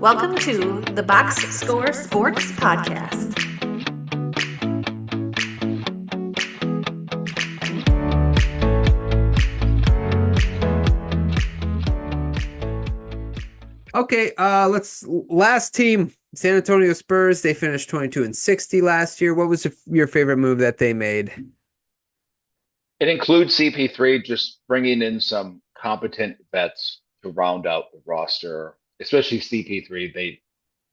Welcome to the Box Score Sports Podcast. Okay, last team, San Antonio Spurs. They finished 22-60 last year. What was your favorite move that they made? It includes CP3 just bringing in some competent vets to round out the roster, especially CP3. They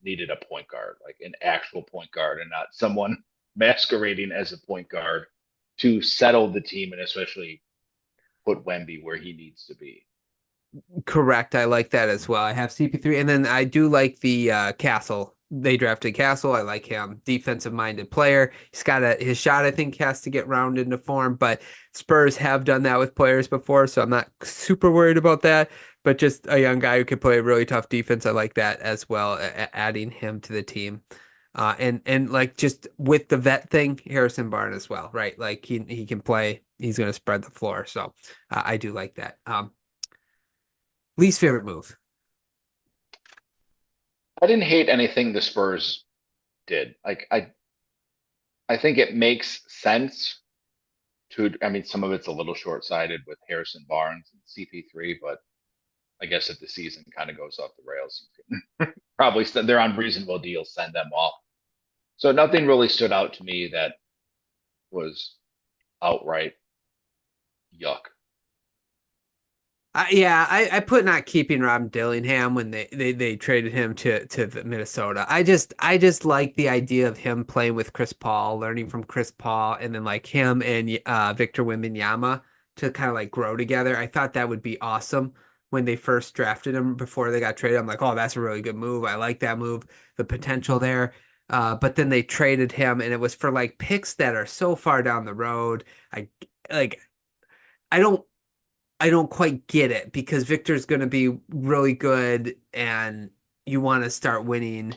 needed a point guard, like an actual point guard, and not someone masquerading as a point guard to settle the team and especially put Wemby where he needs to be. Correct. I like that as well. I have CP3, and then I do like the Castle. They drafted Castle. I like him. Defensive minded player. He's got his shot, I think, has to get rounded into form, but Spurs have done that with players before, so I'm not super worried about that. But just a young guy who can play a really tough defense. I like that as well, adding him to the team. And like just with the vet thing, Harrison Barnes as well, right? Like he can play. He's going to spread the floor. So I do like that. Least favorite move. I didn't hate anything the Spurs did. I think it makes sense to. I mean, some of it's a little short-sighted with Harrison Barnes and CP3, but I guess if the season kind of goes off the rails, you can probably they're on reasonable deals, send them off. So nothing really stood out to me that was outright yuck. I put not keeping Rob Dillingham when they traded him to Minnesota. I just like the idea of him playing with Chris Paul, learning from Chris Paul, and then like him and Victor Wembanyama to kind of like grow together. I thought that would be awesome when they first drafted him before they got traded. I'm like, oh, that's a really good move. I like that move, the potential there. But then they traded him, and it was for like picks that are so far down the road. I like. I don't I don't quite get it because Victor's going to be really good and you want to start winning.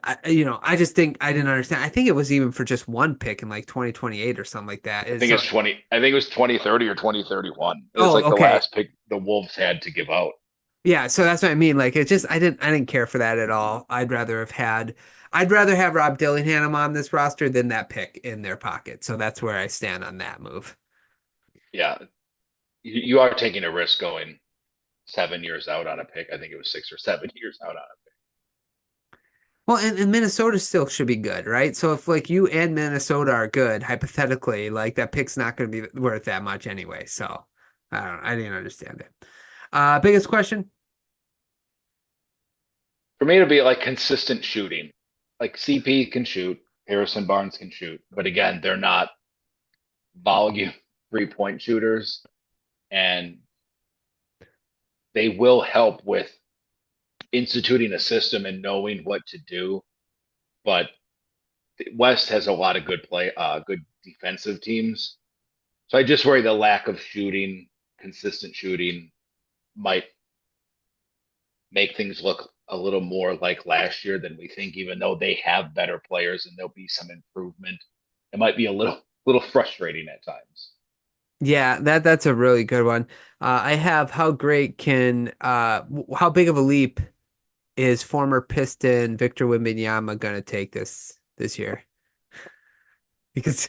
I just think I didn't understand. I think it was even for just one pick in like 2028 or something like that. I And think so, it's 20. I think it was 2030 or 2031. It was oh, like the okay. last pick the Wolves had to give out. Yeah, so that's what I mean. Like, it's just I didn't care for that at all. I'd rather have Rob Dillingham on this roster than that pick in their pocket. So that's where I stand on that move. Yeah, you are taking a risk going 7 years out on a pick. I think it was 6 or 7 years out on a pick. Well, and Minnesota still should be good, right? So if like you and Minnesota are good, hypothetically, like that pick's not going to be worth that much anyway. So I don't know. I didn't understand it. Biggest question? For me, it'll be like consistent shooting. Like CP can shoot, Harrison Barnes can shoot, but again, they're not volume 3-point shooters, and they will help with instituting a system and knowing what to do. But West has a lot of good defensive teams. So I just worry the lack of shooting, consistent shooting, might make things look a little more like last year than we think, even though they have better players and there'll be some improvement. It might be a little frustrating at times. Yeah, that's a really good one. I have how big of a leap is former Piston Victor Wembanyama going to take this year? Because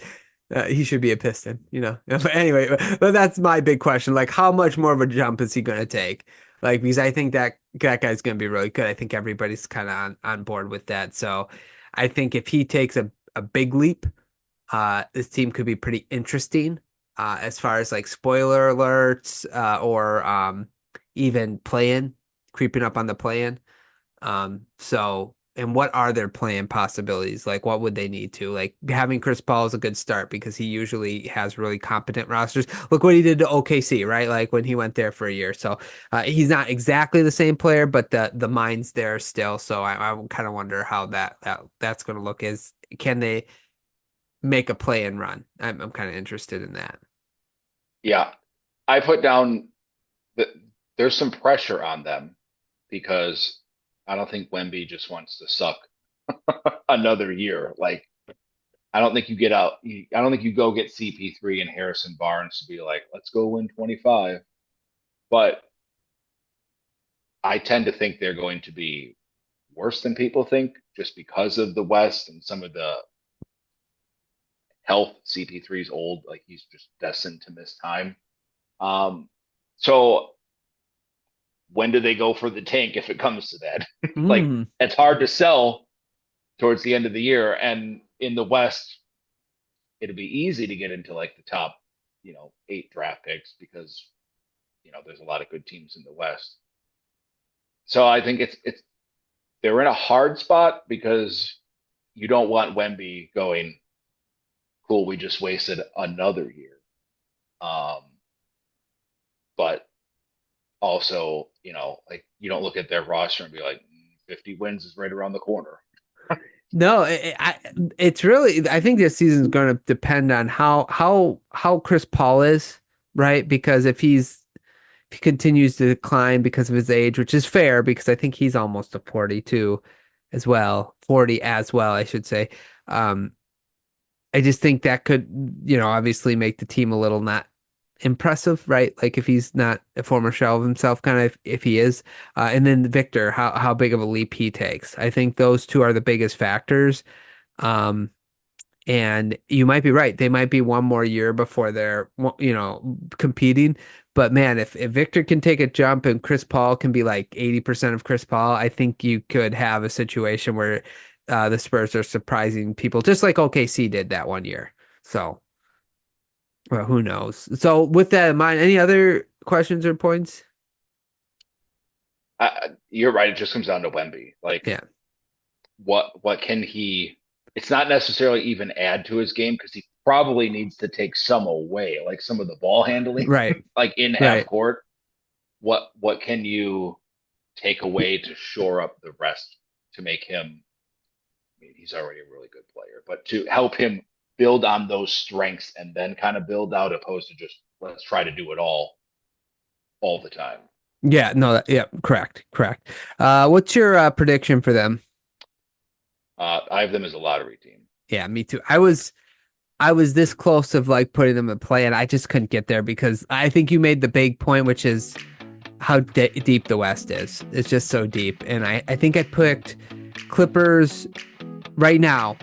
he should be a Piston, you know. But anyway, but that's my big question. Like, how much more of a jump is he going to take? Like, because I think that guy's going to be really good. I think everybody's kind of on board with that. So I think if he takes a big leap, this team could be pretty interesting as far as like spoiler alerts or even playing, creeping up on the plan. And what are their plan possibilities? Like, what would they need to? Like, having Chris Paul is a good start because he usually has really competent rosters. Look what he did to OKC, right? Like when he went there for a year. So he's not exactly the same player, but the mind's there still. So I kind of wonder how that's going to look. Is can they make a play and run? I'm kind of interested in that. Yeah, I put down that there's some pressure on them because I don't think Wemby just wants to suck another year. Like I don't think you get out. I don't think you go get CP3 and Harrison Barnes to be like, let's go win 25. But I tend to think they're going to be worse than people think just because of the West and some of the health. CP3's old, like he's just destined to miss time. So when do they go for the tank if it comes to that? Like it's hard to sell towards the end of the year. And in the West, it'll be easy to get into like the top, 8 draft picks because, there's a lot of good teams in the West. So I think they're in a hard spot because you don't want Wemby going, cool, we just wasted another year. But also, like you don't look at their roster and be like, 50 wins is right around the corner. No, it's really. I think this season is going to depend on how Chris Paul is, right? Because if he continues to decline because of his age, which is fair, because I think he's almost a 40 as well, I should say. I just think that could, obviously make the team a little not impressive, right? Like if he's not a former shell of himself, kind of if he is, and then Victor, how big of a leap he takes. I think those two are the biggest factors. And you might be right; they might be one more year before they're, competing. But man, if Victor can take a jump and Chris Paul can be like 80% of Chris Paul, I think you could have a situation where the Spurs are surprising people, just like OKC did that one year. So. Well, who knows? So with that in mind, any other questions or points? You're right. It just comes down to Wemby. Like, yeah, what can he? It's not necessarily even add to his game because he probably needs to take some away, like some of the ball handling, right? Like in half court. What can you take away to shore up the rest to make him? I mean, he's already a really good player, but to help him build on those strengths and then kind of build out, opposed to just let's try to do it all the time. Yeah, no, correct. What's your prediction for them? I have them as a lottery team. Yeah, me too. I was this close of like putting them in play, and I just couldn't get there because I think you made the big point, which is how deep the West is. It's just so deep, and I think I picked Clippers right now.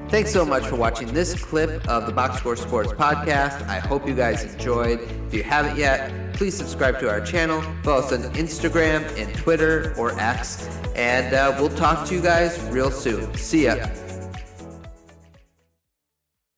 Thanks so much for watching this clip of the Box Score Sports Podcast. I hope you guys enjoyed. If you haven't yet, please subscribe to our channel. Follow us on Instagram and Twitter or X. And we'll talk to you guys real soon. See ya.